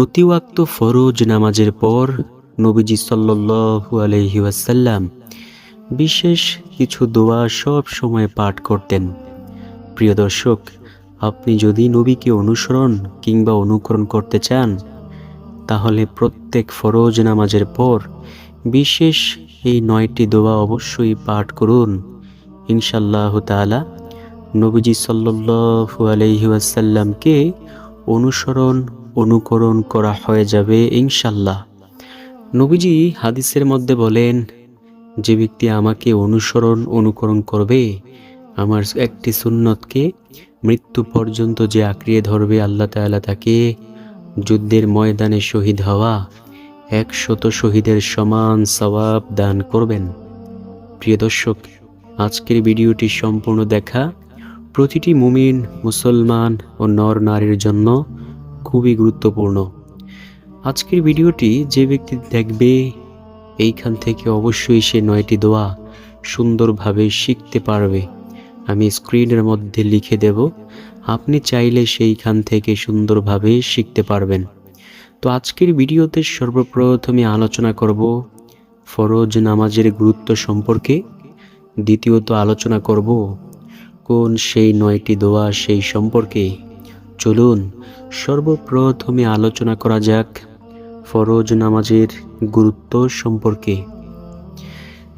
প্রতি ওয়াক্ত ফরজ নামাজের পর নবীজি সাল্লাল্লাহু আলাইহি ওয়াসাল্লাম বিশেষ কিছু দোয়া সব সময় পাঠ করতেন। প্রিয় দর্শক, আপনি যদি নবীকে অনুসরণ কিংবা অনুকরণ করতে চান, তাহলে প্রত্যেক ফরজ নামাজের পর বিশেষ এই 9টি দোয়া অবশ্যই পাঠ করুন। ইনশাআল্লাহ তাআলা নবীজি সাল্লাল্লাহু আলাইহি ওয়াসাল্লামকে অনুকরণ করা হয়ে যাবে ইনশাআল্লাহ। নবীজি হাদিসের মধ্যে বলেন, যে ব্যক্তি আমাকে অনুকরণ করবে, আমার একটি সুন্নতকে মৃত্যু পর্যন্ত যে আঁকড়িয়ে ধরবে, আল্লাহ তাআলা তাকে যুদ্ধের ময়দানে শহীদ হওয়া 100 শহীদের সমান সওয়াব দান করবেন। প্রিয় দর্শক, আজকের ভিডিওটি সম্পূর্ণ দেখা প্রতিটি মুমিন, মুসলমান ও নর নারীর জন্য খুবই গুরুত্বপূর্ণ। আজকের ভিডিওটি যে ব্যক্তি দেখবে, এইখান থেকে অবশ্যই সে 9টি দোয়া সুন্দরভাবে শিখতে পারবে। আমি স্ক্রিনের মধ্যে লিখে দেব, আপনি চাইলে সেইখান থেকে সুন্দরভাবে শিখতে পারবেন। তো আজকের ভিডিওতে সর্বপ্রথমে আলোচনা করব ফরজ নামাজের গুরুত্ব সম্পর্কে। দ্বিতীয়ত আলোচনা করব কোন সেই 9টি দোয়া সেই সম্পর্কে। চলুন সর্বপ্রথমে আলোচনা করা যাক ফরজ নামাজের গুরুত্ব সম্পর্কে।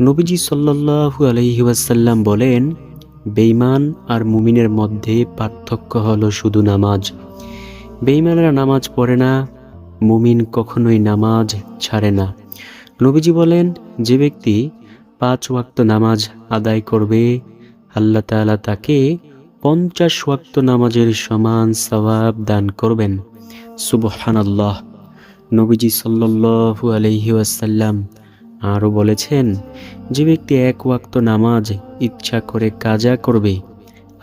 নবীজি সাল্লাল্লাহু আলাইহি ওয়াসাল্লাম বলেন, বেঈমান আর মুমিনের মধ্যে পার্থক্য হলো শুধু নামাজ। বেঈমানেরা নামাজ পড়ে না, মুমিন কখনোই নামাজ ছাড়ে না। নবীজি বলেন, যে ব্যক্তি 5 ওয়াক্ত নামাজ আদায় করবে, আল্লাহ তাআলা তাকে 50 ওয়াক্ত নামাজের সমান সওয়াব দান করবেন। সুবহানাল্লাহ। নবীজি সাল্লাল্লাহু আলাইহি ওয়াসাল্লাম আরও বলেছেন, যে ব্যক্তি 1 ওয়াক্ত নামাজ ইচ্ছা করে কাজা করবে,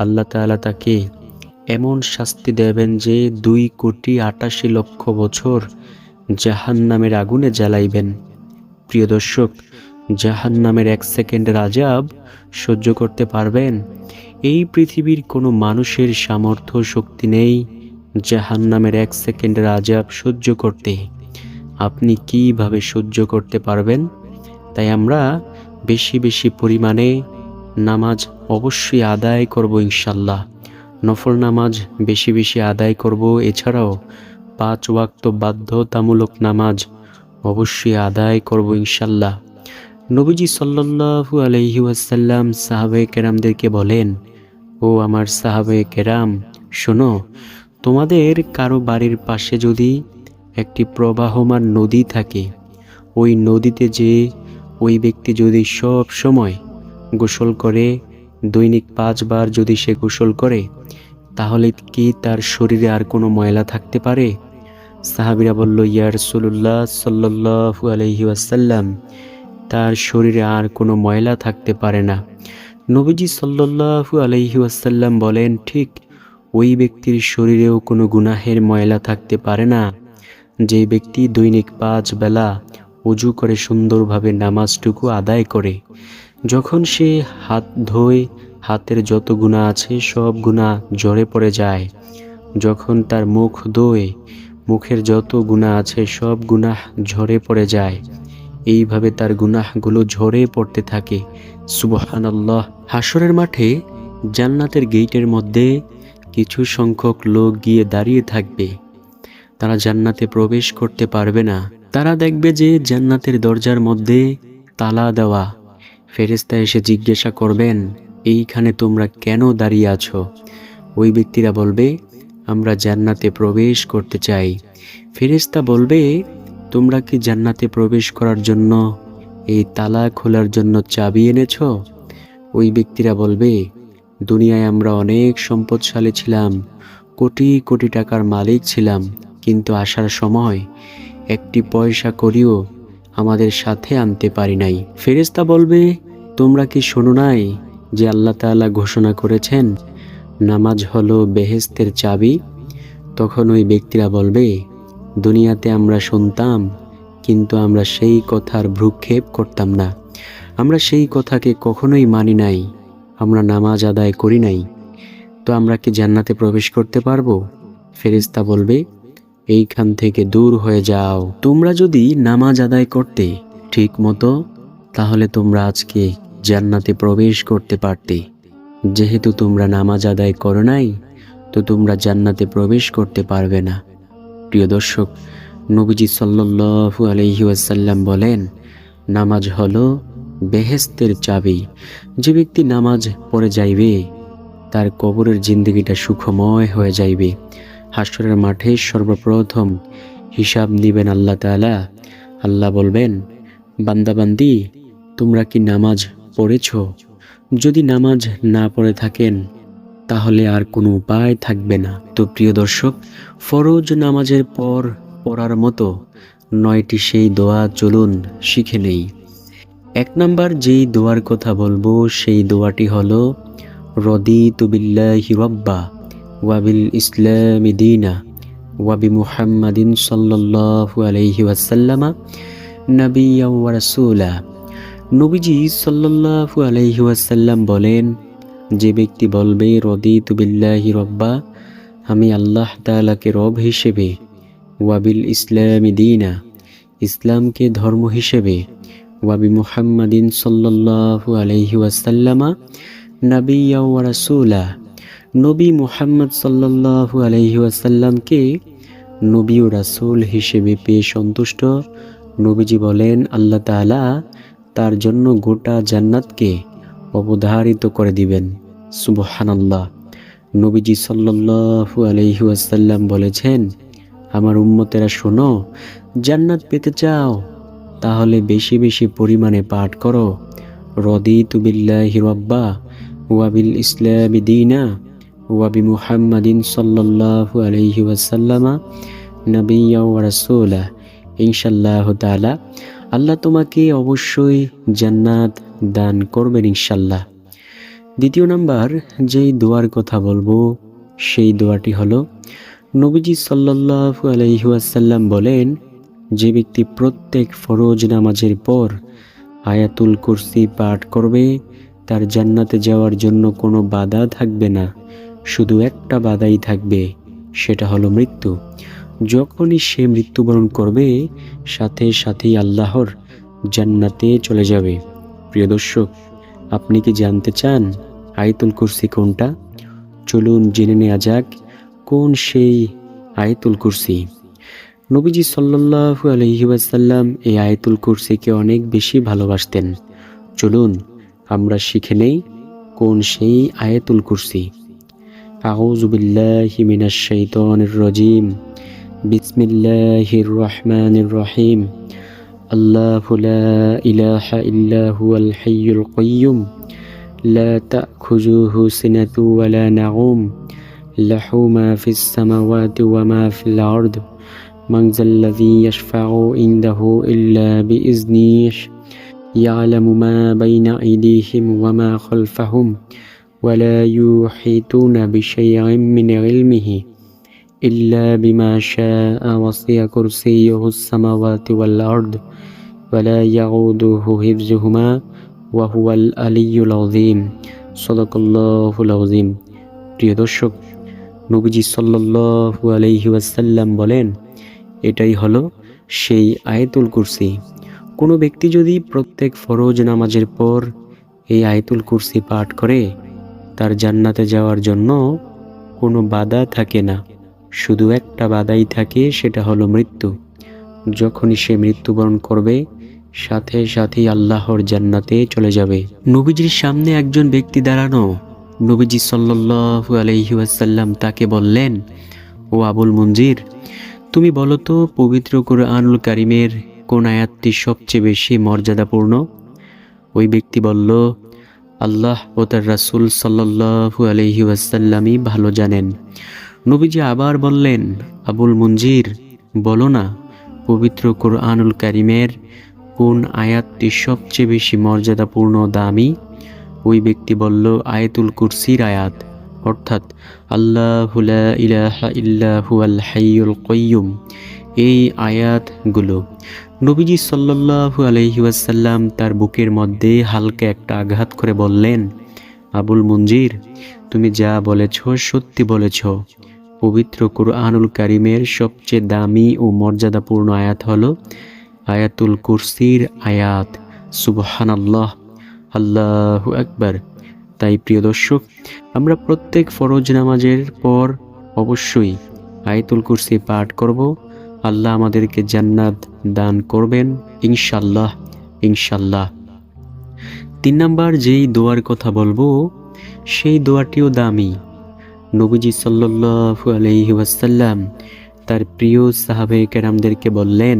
আল্লাহ তাআলা তাকে এমন শাস্তি দেবেন যে 2,88,00,000 বছর জাহান্নামের আগুনে জ্বালাইবেন। প্রিয় দর্শক, জাহান্নামের 1 সেকেন্ডের আযাব সহ্য করতে পারবেন? এই পৃথিবীর কোনো মানুষের সামর্থ্য শক্তি নেই জাহান্নামের 1 সেকেন্ডের আযাব সহ্য করতে। আপনি কিভাবে সহ্য করতে পারবেন? তাই আমরা বেশি বেশি পরিমাণে নামাজ অবশ্যই আদায় করব ইনশাআল্লাহ। নফল নামাজ বেশি বেশি আদায় করব। এছাড়াও 5 ওয়াক্ত বাধ্যতামূলক নামাজ অবশ্যই আদায় করব ইনশাআল্লাহ। নবীজি সাল্লাল্লাহু আলাইহি ওয়াসাল্লাম সাহাবায়ে কেরামদেরকে বলেন, ও আমার সাহাবায়ে কেরাম, শোনো, তোমাদের কারো বাড়ির পাশে যদি একটি প্রবাহমান নদী থাকে, ওই নদীতে যে ওই ব্যক্তি যদি সব সময় গোসল করে, দৈনিক 5 বার যদি সে গোসল করে, তাহলে কি তার শরীরে আর কোনো ময়লা থাকতে পারে? সাহাবীরা বলল, ইয়া রাসূলুল্লাহ সাল্লাল্লাহু আলাইহি ওয়াসাল্লাম, তার শরীরে আর কোনো ময়লা থাকতে পারে না। নবীজি সাল্লাল্লাহু আলাইহি ওয়াসাল্লাম বলেন, ঠিক ওই ব্যক্তির শরীরেও কোনো গুনাহের ময়লা থাকতে পারে না, যে ব্যক্তি দৈনিক 5 বেলা ওযু করে সুন্দরভাবে নামাজটুকু আদায় করে। যখন সে হাত ধোয়, হাতের যত গুনাহ আছে সব গুনাহ ঝরে পড়ে যায়। যখন তার মুখ ধোয়, মুখের যত গুনাহ আছে সব গুনাহ ঝরে পড়ে যায়। এইভাবে তার গুনাহগুলো ঝরে পড়তে থাকে। সুবহানাল্লাহ। হাসরের মাঠে জান্নাতের গেটের মধ্যে কিছু সংখ্যক লোক গিয়ে দাঁড়িয়ে থাকবে। তারা জান্নাতে প্রবেশ করতে পারবে না। তারা দেখবে যে জান্নাতের দরজার মধ্যে তালা দেওয়া। ফেরেশতা এসে জিজ্ঞাসা করবেন, এইখানে তোমরা কেন দাঁড়িয়ে আছো? ওই ব্যক্তিরা বলবে, আমরা জান্নাতে প্রবেশ করতে চাই। ফেরেশতা বলবে, তোমরা কি জান্নাতে প্রবেশ করার জন্য এই তালা খোলার জন্য চাবি এনেছো? ওই ব্যক্তিরা বলবে, দুনিয়ায় আমরা অনেক সম্পদশালী ছিলাম, কোটি কোটি টাকার মালিক ছিলাম, কিন্তু আসার সময় একটি পয়সা করিও আমাদের সাথে আনতে পারি নাই। ফেরেশতা বলবে, তোমরা কি শোনো নাই যে আল্লাহ তাআলা ঘোষণা করেছেন নামাজ হলো বেহেশতের চাবি? তখন ওই ব্যক্তিরা বলবে, দুনিয়াতে আমরা শুনতাম, কিন্তু আমরা সেই কথার ভ্রুক্ষেপ করতাম না। আমরা সেই কথাকে কখনোই মানি নাই, আমরা নামাজ আদায় করি নাই। তো আমরা কি জান্নাতে প্রবেশ করতে পারবো? ফেরেশতা বলবে, এইখান থেকে দূর হয়ে যাও। তোমরা যদি নামাজ আদায় করতে ঠিক মতো, তাহলে তোমরা আজকে জান্নাতে প্রবেশ করতে পারতে। যেহেতু তোমরা নামাজ আদায় করো নাই, তো তোমরা জান্নাতে প্রবেশ করতে পারবে না। প্রিয় দর্শক, নবীজি সাল্লাল্লাহু আলাইহি ওয়াসাল্লাম বলেন, নামাজ হলো বেহেশতের চাবি। যে ব্যক্তি নামাজ পড়ে যাইবে, তার কবরের জিন্দগিটা সুখময় হয়ে যাইবে। হাসরের মাঠে সর্বপ্রথম হিসাব নিবেন আল্লাহ তাআলা। আল্লাহ বলবেন, বান্দাবান্দি, তোমরা কি নামাজ পড়েছ? যদি নামাজ না পড়ে থাকেন, তাহলে আর কোনো উপায় থাকবে না। তো প্রিয় দর্শক, ফরজ নামাজের পর পড়ার মতো 9টি সেই দোয়া চলুন শিখে নেই। 1 নাম্বার যেই দোয়ার কথা বলবো, সেই দোয়াটি হলো, রদিতু বিল্লাহি রাব্বা ওয়া বিল ইসলামি দীনা ওয়া বিমুহাম্মাদিন সাল্লাল্লাহু আলাইহি ওয়াসাল্লামা নাবিয়্যা ওয়া রাসূলা। নবীজি সাল্লাল্লাহু আলাইহি ওয়াসাল্লাম বলেন, যে ব্যক্তি বলবে রদিতু বিল্লাহি রাব্বা, আমি আল্লাহ তাআলাকে রব হিসেবে, ওয়া বিল ইসলামি দীনা, ইসলামকে ধর্ম হিসেবে, ওয়া বিমুহাম্মাদিন সাল্লাল্লাহু আলাইহি ওয়াসাল্লামা নাবিয়্যা ওয়া রাসূলা, নবী মুহাম্মদ সাল্লাল্লাহু আলাইহি ওয়াসাল্লামকে নবী ও রাসূল হিসেবে পেয়ে সন্তুষ্ট। নবীজি বলেন, আল্লাহ তাআলা তার জন্য গোটা জান্নাতকে অবধারিত করে দিবেন। সুবহানাল্লাহ। নবীজি সাল্লাল্লাহু আলাইহি ওয়াসাল্লাম বলেছেন, আমার উম্মতেরা শোনো, জান্নাত পেতে চাও? তাহলে বেশি বেশি পরিমাণে পাঠ করো, রদিতু বিল্লাহি রাব্বা ওয়া বিল ইসলামি দীনা ওয়া বিমুহাম্মাদিন সাল্লাল্লাহু আলাইহি ওয়াসাল্লামা নাবিয়্যা ওয়া রাসূলা। ইনশাআল্লাহ তাআলা আল্লাহ তোমাকে অবশ্যই জান্নাত দান করবেন ইনশাআল্লাহ। 2 নাম্বার যেই দোয়ার কথা বলবো, সেই দোয়াটি হলো, নবীজি সাল্লাল্লাহু আলাইহি ওয়াসাল্লাম বলেন, যে ব্যক্তি প্রত্যেক ফরজ নামাজের পর আয়াতুল কুরসি পাঠ করবে, তার জান্নাতে যাওয়ার জন্য কোনো বাধা থাকবে না। শুধু একটা বাধাই থাকবে, সেটা হলো মৃত্যু। যখনই সে মৃত্যুবরণ করবে, সাথে সাথেই আল্লাহর জান্নাতে চলে যাবে। প্রিয় দর্শক, আপনি কি জানতে চান আয়াতুল কুরসি কোনটা? চলুন জেনে নেওয়া যাক কোন সেই আয়াতুল কুরসি। নবীজি সাল্লাল্লাহু আলাইহি ওয়াসাল্লাম এই আয়াতুল কুরসিকে অনেক বেশি ভালোবাসতেন। চলুন আমরা শিখে নেই কোন সেই আয়াতুল কুরসি। আউযু বিল্লাহি মিনাশ শাইতানির রাজীম। বিসমিল্লাহির রহমানির রহিম। আল্লাহু লা ইলাহা ইল্লা হুয়াল হাইয়ুল কাইয়্যুম লা তা'খুযুহু সিনাতু ওয়া লা নাওম লাহু মা ফিস সামাওয়াতি ওয়া মা ফিল আরদ মান যাল্লাযী ইয়াশফা'ু ইনদাহু ইল্লা বিইজনিহি ইয়া'লামু মা বাইনা আইদিহিম ওয়া মা খালফাহুম ওয়া লা ইউহিতুনা বিশাইইন মিন ইলমিহি ইল্লা বিমা শাআ ওয়াসি'a কুরসিয়্যুহুস সামাওয়াতি ওয়াল আরদ ওয়া লা ইয়াউদুহু হিফযুহুমা ওয়া হুয়াল আলিয়্যুল আযীম। সাদাকাল্লাহুল আযীম। প্রিয় দর্শক, নবীজি সাল্লাল্লাহু আলাইহি ওয়াসাল্লাম বলেন, এটাই হলো সেই আয়াতুল কুরসি। কোনো ব্যক্তি যদি প্রত্যেক ফরজ নামাজের পর এই আয়াতুল কুরসি পাঠ করে, তার জান্নাতে যাওয়ার জন্য কোনো বাধা থাকে না। শুধু একটা বাধাই থাকে, সেটা হলো মৃত্যু। যখনই সে মৃত্যুবরণ করবে, সাথে সাথেই আল্লাহর জান্নাতে চলে যাবে। নবীজির সামনে একজন ব্যক্তি দাঁড়ানো। নবীজি সাল্লাল্লাহু আলাইহি ওয়াসাল্লাম তাকে বললেন, ও আবুল মুনজির, তুমি বলো তো পবিত্র কুরআনুল কারীমের কোন আয়াতটি সবচেয়ে বেশি মর্যাদাপূর্ণ? ওই ব্যক্তি বলল, আল্লাহ ও তার রাসূল সাল্লাল্লাহু আলাইহি ওয়াসাল্লামই ভালো জানেন। নবীজি আবার বললেন, আবুল মুনজির, বলো না পবিত্র কুরআনুল কারীমের কোন আয়াতটি সবচেয়ে বেশি মর্যাদাপূর্ণ ও দামি? ওই ব্যক্তি বলল, আয়াতুল কুরসির আয়াত, অর্থাৎ আল্লাহু লা ইলাহা ইল্লা হুয়াল হাইয়ুল কাইয়্যুম, এই আয়াতগুলো। নবীজি সাল্লাল্লাহু আলাইহি ওয়াসাল্লাম তার বুকের মধ্যে হালকা একটা আঘাত করে বললেন, আবুল মুনজির, তুমি যা বলেছ সত্যি বলেছ। পবিত্র কুরআনুল কারীমের সবচেয়ে দামি ও মর্যাদাপূর্ণ আয়াত হলো আয়াতুল কুরসির আয়াত। সুবহানাল্লাহ, আল্লাহু আকবার। তাই প্রিয় দর্শক, আমরা প্রত্যেক ফরজ নামাজের পর অবশ্যই আয়াতুল কুরসি পাঠ করব। আল্লাহ আমাদেরকে জান্নাত দান করবেন ইনশাল্লাহ, ইনশাল্লাহ। 3 নাম্বার যেই দোয়ার কথা বলবো সেই দোয়াটিও দামি। নবীজি সাল্লাল্লাহু আলাইহি ওয়াসাল্লাম তার প্রিয় সাহাবে কেরামদেরকে বললেন,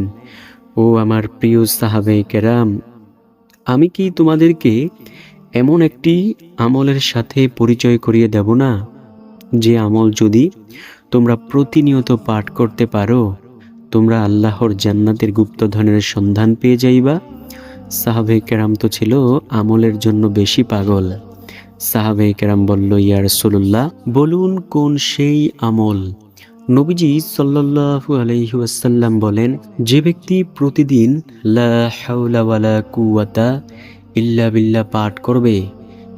ও আমার প্রিয় সাহাবে কেরাম, আমি কি তোমাদেরকে এমন একটি আমলের সাথে পরিচয় করিয়ে দেব না, যে আমল যদি তোমরা প্রতিনিয়ত পাঠ করতে পারো তোমরা আল্লাহর জান্নাতের গুপ্তধনের সন্ধান পেয়ে যাইবা। সাহাবে কেরাম তো ছিল আমলের জন্য বেশি পাগল। সাহাবে কেরাম বলল, ইয়া রাসূলুল্লাহ, বলুন কোন সেই আমল? নবীজি সাল্লাল্লাহু আলাইহি ওয়াসাল্লাম বলেন, যে ব্যক্তি প্রতিদিন লা হাওলা ওয়ালা কুওয়াতা ইল্লা বিল্লাহ পাঠ করবে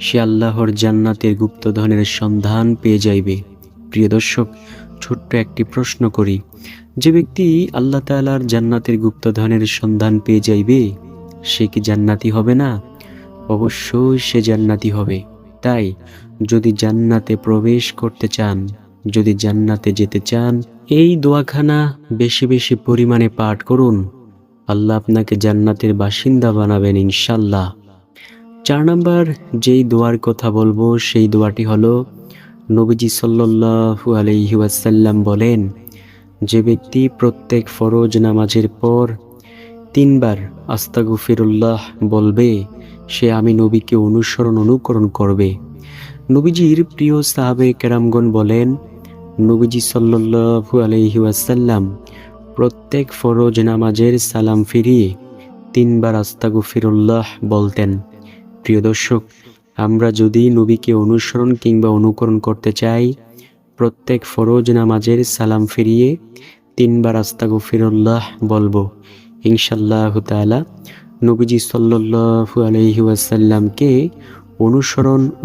সে আল্লাহর জান্নাতের গুপ্তধনের সন্ধান পেয়ে যাইবে। প্রিয় দর্শক, ছোট্ট একটি প্রশ্ন করি, যে ব্যক্তি আল্লাহ তাআলার জান্নাতের গুপ্তধনের সন্ধান পেয়ে যাইবে সে কি জান্নাতি হবে না? অবশ্যই সে জান্নাতি হবে। তাই যদি জান্নাতে প্রবেশ করতে চান, যদি জান্নাতে যেতে চান, এই দোয়াখানা বেশি বেশি পরিমাণে পাঠ করুন। আল্লাহ আপনাকে জান্নাতের বাসিন্দা বানাবেন ইনশাল্লাহ। 4 নাম্বার যেই দোয়ার কথা বলবো সেই দোয়াটি হলো নবীজি সাল্লাল্লাহু আলাইহি ওয়াসাল্লাম বলেন, যে ব্যক্তি প্রত্যেক ফরজ নামাজের পর 3 বার আস্তাগফিরুল্লাহ বলবে সে আমি নবীকে অনুকরণ করবে। নবীজির প্রিয় সাহাবে কেরামগণ বলেন, নবীজি সাল্লাল্লাহু আলাইহি ওয়াসাল্লাম প্রত্যেক ফরজ নামাজের সালাম ফিরিয়ে 3 বার আস্তাগফিরুল্লাহ বলতেন। প্রিয় দর্শক, আমরা যদি নবীকে অনুসরণ কিংবা অনুকরণ করতে চাই, প্রত্যেক ফরজ নামাজের সালাম ফিরিয়ে 3 বার আস্তাগফিরুল্লাহ বলবো। ইনশাআল্লাহু তাআলা নবীজি সাল্লাল্লাহু আলাইহি ওয়াসাল্লামকে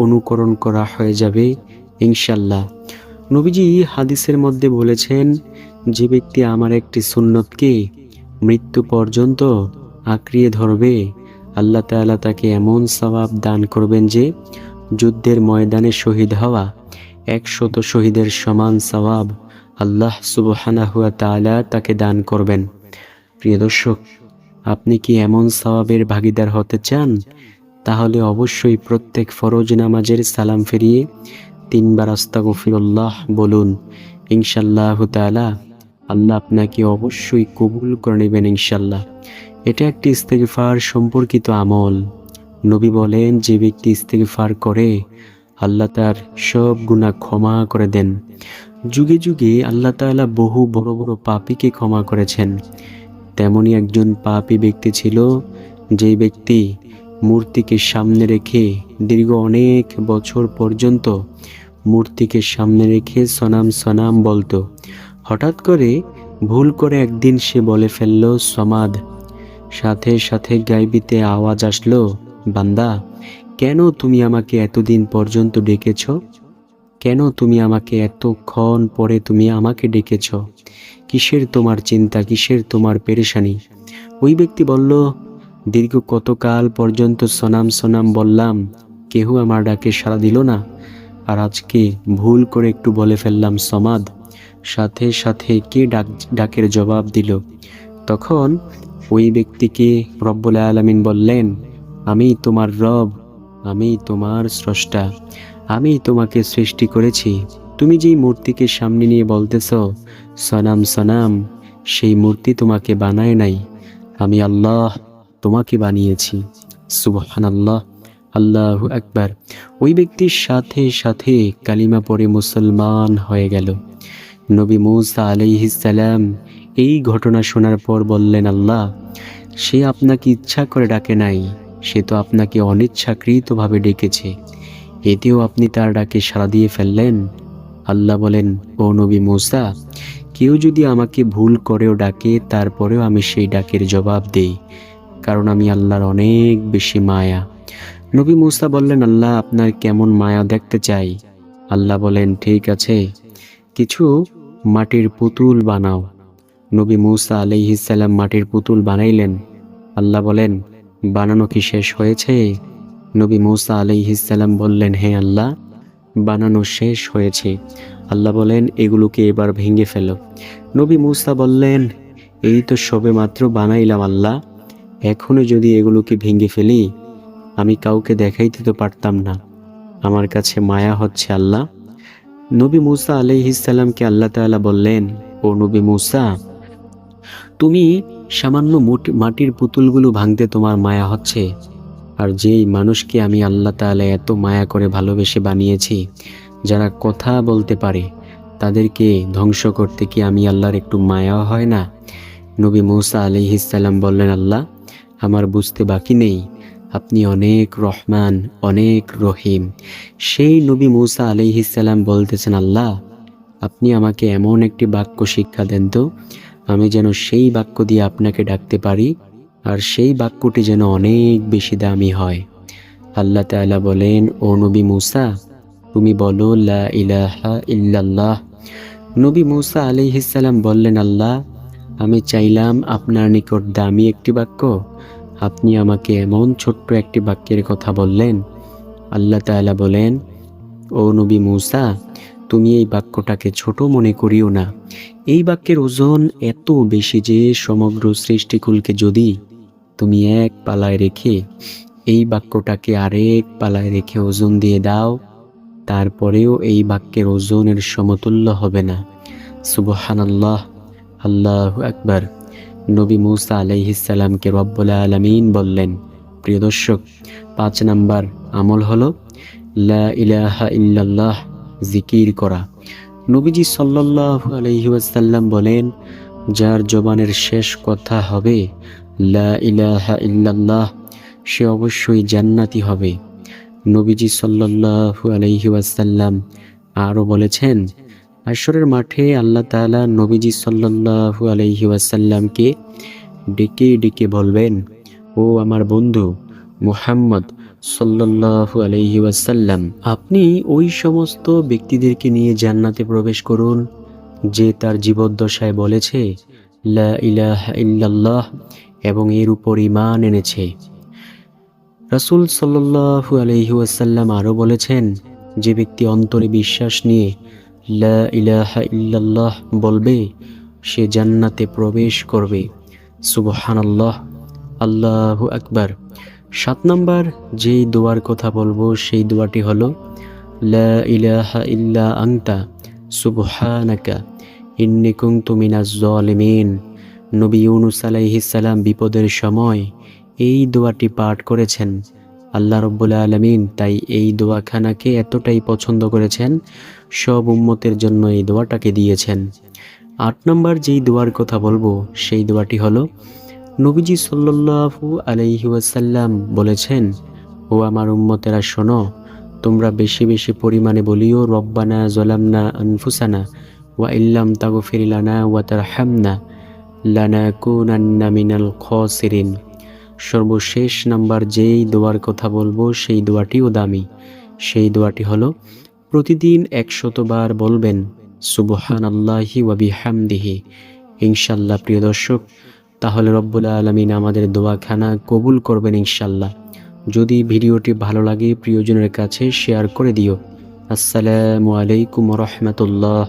অনুকরণ করা হয়ে যাবে ইনশাআল্লাহ। নবীজি হাদিসের মধ্যে বলেছেন, যে ব্যক্তি আমার একটি সুন্নতকে মৃত্যু পর্যন্ত আঁকড়িয়ে ধরবে আল্লাহ তাআলা তাকে এমন সওয়াব দান করবেন যে যুদ্ধের ময়দানে শহীদ হওয়া 100 শহীদের সমান সওয়াব আল্লাহ সুবহানাহু ওয়া তাআলা তাকে দান করবেন। প্রিয় দর্শক, আপনি কি এমন সওয়াবের ভাগীদার হতে চান? তাহলে অবশ্যই প্রত্যেক ফরজ নামাজের সালাম ফিরিয়ে 3 বার আস্তাগফিরুল্লাহ বলুন। ইনশাআল্লাহু তাআলা আল্লাহ আপনাকে অবশ্যই কবুল করে নেবেন ইনশাআল্লাহ। এটা একটি ইস্তেগফার সম্পর্কিত আমল। নবী বলেন, যে ব্যক্তি ইস্তেগফার করে আল্লাহ তার সব গুনাহ ক্ষমা করে দেন। যুগে যুগে আল্লাহ তাআলা বহু বড় বড় পাপীকে ক্ষমা করেছেন। তেমনি একজন পাপী ব্যক্তি ছিল, যেই ব্যক্তি মূর্তিকে সামনে রেখে দীর্ঘ অনেক বছর পর্যন্ত মূর্তিকে সামনে রেখে সনাম সনাম বলতো। হঠাৎ করে ভুল করে একদিন সে বলে ফেলল সমাদ। সাথে সাথে গায়বীতে আওয়াজ আসলো, বান্দা, কেন তুমি আমাকে এতদিন পর্যন্ত ডেকেছ? কেন তুমি আমাকে এতক্ষণ পরে তুমি আমাকে ডেকেছ? কিসের তোমার চিন্তা, কিসের তোমার পেরেশানি? ওই ব্যক্তি বলল, দীর্ঘ কতকাল পর্যন্ত সনাম সনাম বললাম, কেউ আমার ডাকে সাড়া দিল না, আর আজকে ভুল করে একটু বলে ফেললাম সমাদ, সাথে সাথে কে ডাকের জবাব দিল? তখন ওই ব্যক্তিকে রব্বুল আলামিন বললেন, আমি তোমার রব, আমি তোমার স্রষ্টা, আমি তোমাকে সৃষ্টি করেছি। তুমি যেই মূর্তিকে সামনে নিয়ে বলতেছ সনাম সনাম, সেই মূর্তি তোমাকে বানায় নাই, আমি আল্লাহ তোমাকে বানিয়েছি। সুবহানাল্লাহ, আল্লাহু আকবার। ওই ব্যক্তির সাথে সাথে কালিমা পড়ে মুসলমান হয়ে গেল। নবী মূসা আলাইহিস সালাম এই ঘটনা শোনার পর বললেন, আল্লাহ, সে আপনাকে ইচ্ছা করে ডাকে নাই, সে তো আপনাকে অনিচ্ছাকৃতভাবে ডেকেছে, এতেও আপনি তার ডাকে সাড়া দিয়ে ফেললেন। আল্লাহ বলেন, ও নবী মূসা, কেউ যদি আমাকে ভুল করেও ডাকে তারপরেও আমি সেই ডাকের জবাব দেই, কারণ আমি আল্লাহর অনেক বেশি মায়া। নবী মূসা বললেন, আল্লাহ, আপনার কেমন মায়া দেখতে চাই। আল্লাহ বলেন, ঠিক আছে, কিছু মাটির পুতুল বানাও। নবী মূসা আলাইহিস সালাম মাটির পুতুল বানাইলেন। আল্লাহ বলেন, বানানো কি শেষ হয়েছে? নবী মূসা আলাইহিস সালাম বললেন, হ্যাঁ আল্লাহ, বানানো শেষ হয়েছে। আল্লাহ বলেন, এগুলোকে এবার ভেঙে ফেলো। নবী মূসা বললেন, এই তো সবেমাত্র বানাইলাম আল্লাহ, এখনো যদি এগুলোকে ভেঙে ফেলি, আমি কাউকে দেখাইতে তো পারতাম না। আমার কাছে মায়া হচ্ছে আল্লাহ। নবী মূসা আলাইহিস সালামকে আল্লাহ তাআলা বললেন, ও নবী মূসা, তুমি সামান্য মাটির পুতুলগুলো ভাঙতে তোমার মায়া হচ্ছে, আর যেই মানুষকে আমি আল্লাহ তাআলা এত মায়া করে ভালোবেসে বানিয়েছি, যারা কথা বলতে পারে, তাদেরকে ধ্বংস করতে কি আমি আল্লাহর একটু মায়া হয় না? নবী মূসা আলাইহিস সালাম বললেন, আল্লাহ, আমার বুঝতে বাকি নেই, আপনি অনেক রহমান, অনেক রহিম। সেই নবী মূসা আলাইহিস সালাম বলতেছেন, আল্লাহ, আপনি আমাকে এমন একটি বাক্য শিক্ষা দেন তো, আমি যেন সেই বাক্য দিয়ে আপনাকে ডাকতে পারি, আর সেই বাক্যটি যেন অনেক বেশি দামি হয়। আল্লাহ তাআলা বলেন, ও নবী মূসা, তুমি বলো লা ইলাহা ইল্লাল্লাহ। নবী মূসা আলাইহিস সালাম বললেন, আল্লাহ, আমি চাইলাম আপনার নিকট দামি একটি বাক্য, আপনি আমাকে এমন ছোট্ট একটি বাক্যের কথা বললেন। আল্লাহ তাআলা বলেন, ও নবী মূসা, তুমি এই বাক্যটাকে ছোট মনে করিও না। এই বাক্যের ওজন এত বেশি যে সমগ্র সৃষ্টিকুলকে যদি তুমি এক পালায় রেখে এই বাক্যটাকে আরেক পালায় রেখে ওজন দিয়ে দাও, তারপরেও এই বাক্যের ওজনের সমতুল্য হবে না। সুবহানাল্লাহ, আল্লাহু আকবার। নবী মূসা আলাইহিস সালামকে রব্বুল আলামিন বললেন। প্রিয় দর্শক, 5 নাম্বার আমল হলো লা ইলাহা ইল্লাল্লাহ জিকির করা। নবীজি সাল্লাল্লাহু আলাইহি ওয়াসাল্লাম বলেন, যার জবানের শেষ কথা হবে লা ইলাহা ইল্লাল্লাহ, সে অবশ্যই জান্নাতি হবে। নবীজি সাল্লাল্লাহু আলাইহি ওয়াসাল্লাম আরও বলেছেন, হাশরের মাঠে আল্লাহ তাআলা নবীজি সাল্লাল্লাহু আলাইহি ওয়াসাল্লামকে ডেকে ডেকে বলবেন, ও আমার বন্ধু মুহাম্মদ সাল্লাল্লাহু আলাইহি ওয়াসাল্লাম, আপনি ওই সমস্ত ব্যক্তিদেরকে নিয়ে জান্নাতে প্রবেশ করুন যে তার জীবদ্দশায় বলেছে লা ইলাহা ইল্লাল্লাহ এবং এর উপর ঈমান এনেছে। রাসূল সাল্লাল্লাহু আলাইহি ওয়াসাল্লাম আরও বলেছেন, যে ব্যক্তি অন্তরে বিশ্বাস নিয়ে লা ইলাহা ইল্লাল্লাহ বলবে, সে জান্নাতে প্রবেশ করবে। সুবহানাল্লাহ, আল্লাহু আকবার। 7 নাম্বার যেই দোয়ার কথা বলবো সেই দোয়াটি হলো লা ইলাহা ইল্লা আনতা সুবহানাকা ইন্নী কুনতু মিনাজ জালিমিন। নবী ইউনূস আলাইহিস সালাম বিপদের সময় এই দোয়াটি পাঠ করেছেন। আল্লাহ রাব্বুল আলামিন তাই এই দোয়াখানাকে এতটাই পছন্দ করেছেন, সব উম্মতের জন্য এই দোয়াটাকে দিয়েছেন। 8 নাম্বার যেই দোয়ার কথা বলবো সেই দোয়াটি হলো নবীজি সাল্লাল্লাহু আলাইহি ওয়াসাল্লাম বলেছেন, ও আমার উম্মতেরা শোনো, তোমরা বেশি বেশি পরিমাণে বলিও রব্বানা যালামনা আনফুসানা ওয়া ইল্লাম তাগফির লানা ওয়া তারহামনা লানাকুনান্না মিনাল খাসিরিন। সর্বশেষ নাম্বার যেই দোয়ার কথা বলবো সেই দোয়াটিও দামি। সেই দোয়াটি হলো প্রতিদিন 100 বার বলবেন সুবহানাল্লাহি ওয়া বিহামদিহি। ইনশাআল্লাহ প্রিয় দর্শক, তাহলে রব্বুল আলামিন আমাদের দোয়াখানা কবুল করবেন ইনশাআল্লাহ। যদি ভিডিওটি ভালো লাগে প্রিয়জনের কাছে শেয়ার করে দিও। আসসালামু আলাইকুম ওয়া রাহমাতুল্লাহ।